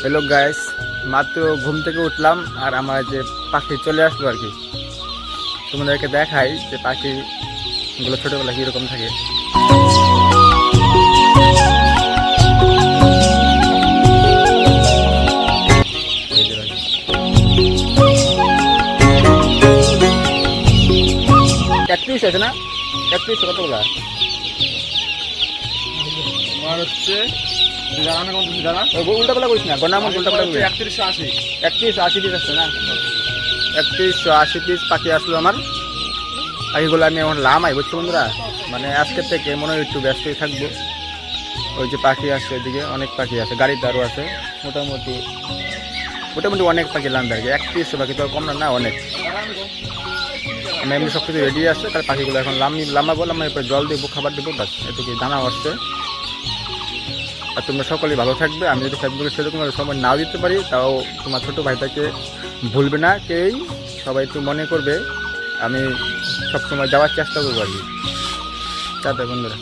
Hello guys, মাত্র ঘুম থেকে উঠলাম আর আমার যে পাখি চলে আসলো আর কি। তোমাদেরকে দেখাই যে পাখিগুলো ছোটবেলা কীরকম থাকে। ক্যাটফিশ আছে না? ক্যাটফিশ কতগুলা? আমার হচ্ছে উল্টাপাল্টা করিস না, গন্ডামন উল্টাপাল্টা করিস। 3180 3180 পিস আসছে না? 3180 পিস পাখি আসলো আমার। পাখিগুলো আমি এখন লামাই, বুঝছো বন্ধুরা। মানে আজকের থেকে মনে হয় একটু ব্যস্তই থাকবো। ওই যে পাখি আসছে, এদিকে অনেক পাখি আছে, গাড়ির দারু আছে, মোটামুটি অনেক পাখি লামবে আর কি। 3100 পাখি তো কম না, অনেক। আমি এমনি সব কিছু রেডি আছে, তার পাখিগুলো এখন লামাবো, এরপর জল দেবো, খাবার দেবো, বাস এটুকু। দানা আসছে। আর তোমরা সকলেই ভালো থাকবে। আমি যদি ফেসবুকে সেরকম সময় নাও দিতে পারি, তাও তোমার ছোটো ভাইটাকে ভুলবে না কেউই, সবাই একটু মনে করবে। আমি সবসময় যাওয়ার চেষ্টা করবো আর কি। টাটা বন্ধুরা।